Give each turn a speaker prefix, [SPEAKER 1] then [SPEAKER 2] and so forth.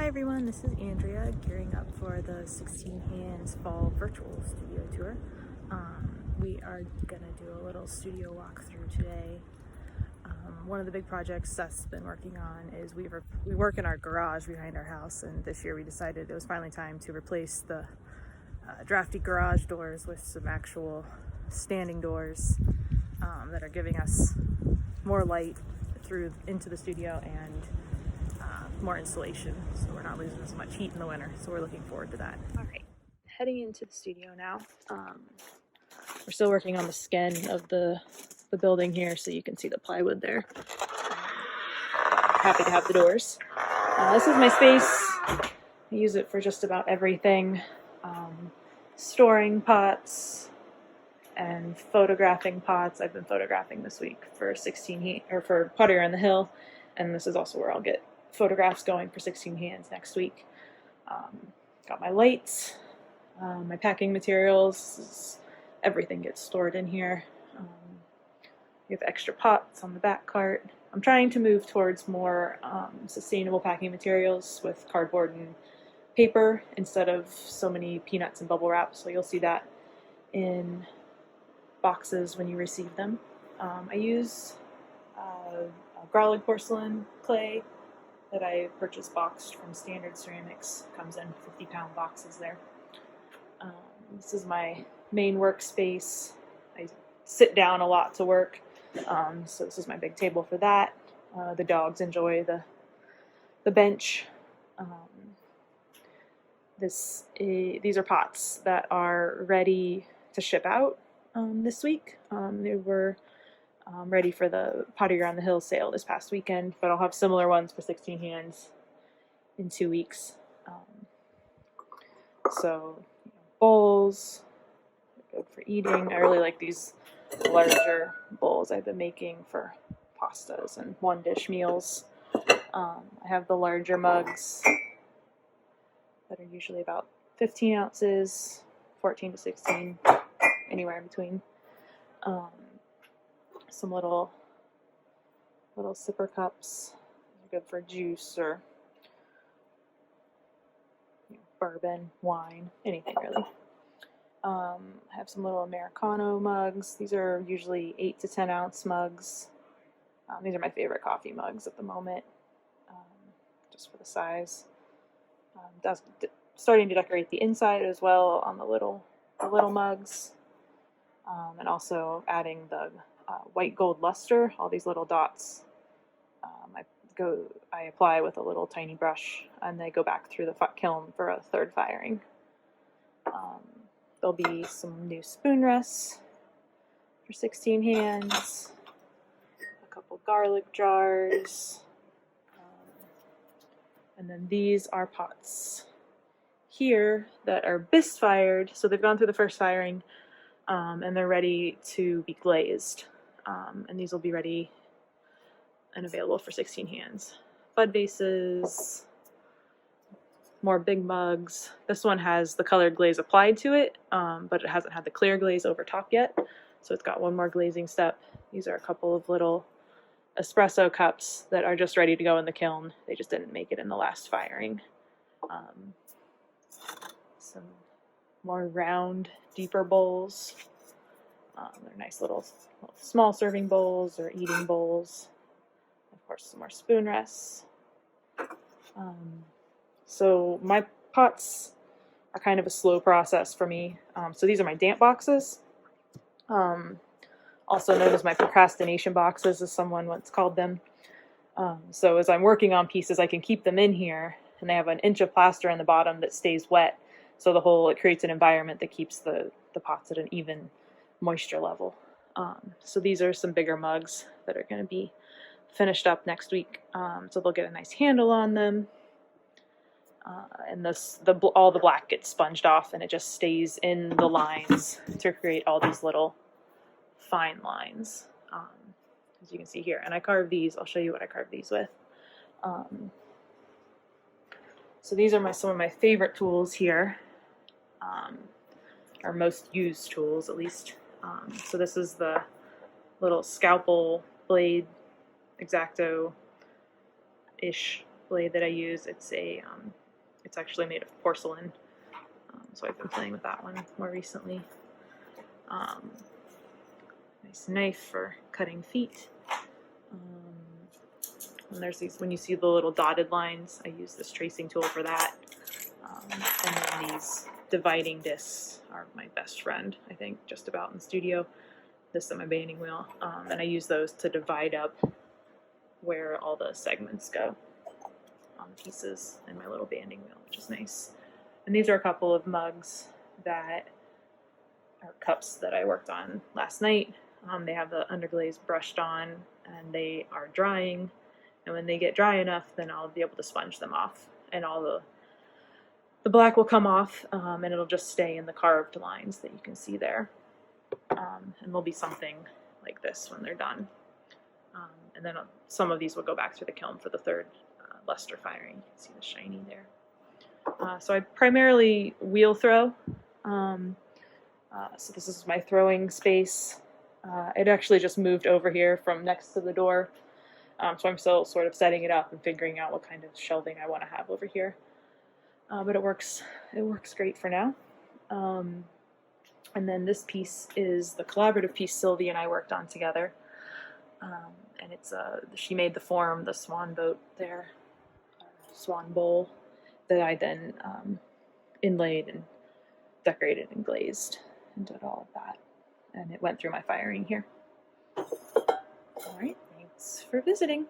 [SPEAKER 1] Hi everyone, this is Andrea gearing up for the 16 Hands Fall Virtual Studio Tour. We are going to do a little studio walkthrough today. One of the big projects Seth's been working on is we work in our garage behind our house, and this year we decided it was finally time to replace the drafty garage doors with some actual standing doors that are giving us more light through into the studio and more insulation, so we're not losing as much heat in the winter. So we're looking forward to that. All right, heading into the studio now. We're still working on the skin of the building here, so you can see the plywood there. Happy to have the doors. This is my space. I use it for just about everything. Storing pots and photographing pots. I've been photographing this week for 16 Heat or for Pottery on the Hill, and this is also where I'll get photographs going for 16 Hands next week. Got my lights, my packing materials. Everything gets stored in here. We have extra pots on the back cart. I'm trying to move towards more sustainable packing materials with cardboard and paper instead of so many peanuts and bubble wrap, so you'll see that in boxes when you receive them. I use a garlic porcelain clay that I purchased boxed from Standard Ceramics. Comes in 50-pound boxes there. This is my main workspace. I sit down a lot to work, so this is my big table for that. The dogs enjoy the bench. These are pots that are ready to ship out this week. They were ready for the Pottery on the Hill sale this past weekend, but I'll have similar ones for 16 Hands in 2 weeks. So bowls, good for eating. I really like these larger bowls I've been making for pastas and one-dish meals. I have the larger mugs that are usually about 15 ounces, 14 to 16, anywhere in between. Some little sipper cups, good for juice or bourbon, wine, anything really. I have some little Americano mugs. These are usually 8 to 10 ounce mugs. These are my favorite coffee mugs at the moment, just for the size. Starting to decorate the inside as well on the little mugs, and also adding the white gold luster, all these little dots. I apply with a little tiny brush, and they go back through the kiln for a third firing. There'll be some new spoon rests for 16 Hands, a couple garlic jars, and then these are pots here that are bisque fired, so they've gone through the first firing, and they're ready to be glazed. And these will be ready and available for 16 Hands. Bud vases, more big mugs. This one has the colored glaze applied to it, but it hasn't had the clear glaze over top yet, so it's got one more glazing step. These are a couple of little espresso cups that are just ready to go in the kiln. They just didn't make it in the last firing. Some more round, deeper bowls. They're nice little small serving bowls or eating bowls. Of course, some more spoon rests. So my pots are kind of a slow process for me. So these are my damp boxes. Also known as my procrastination boxes, as someone once called them. So as I'm working on pieces, I can keep them in here, and they have an inch of plaster in the bottom that stays wet. So it creates an environment that keeps the pots at an even moisture level. So these are some bigger mugs that are going to be finished up next week. So they'll get a nice handle on them. And all the black gets sponged off, and it just stays in the lines to create all these little fine lines, as you can see here. And I carved these. I'll show you what I carved these with. So these are some of my favorite tools here, or most used tools at least. So this is the little scalpel blade, X-Acto-ish blade that I use. It's actually made of porcelain, so I've been playing with that one more recently. Nice knife for cutting feet. And there's these, when you see the little dotted lines, I use this tracing tool for that. And then these dividing discs are my best friend, I think, just about in the studio. This is my banding wheel, and I use those to divide up where all the segments go on the pieces in my little banding wheel, which is nice. And these are a couple of mugs that are cups that I worked on last night. They have the underglaze brushed on, and they are drying. And when they get dry enough, then I'll be able to sponge them off, and all the black will come off, and it'll just stay in the carved lines that you can see there. And there'll be something like this when they're done. And then some of these will go back through the kiln for the third luster firing. You can see the shiny there. So I primarily wheel throw. So this is my throwing space. It actually just moved over here from next to the door. So I'm still sort of setting it up and figuring out what kind of shelving I want to have over here. But it works great for now. And then this piece is the collaborative piece Sylvie and I worked on together. And it's she made the form, the swan boat there, swan bowl, that I then inlaid and decorated and glazed and did all of that. And it went through my firing here. All right, thanks for visiting.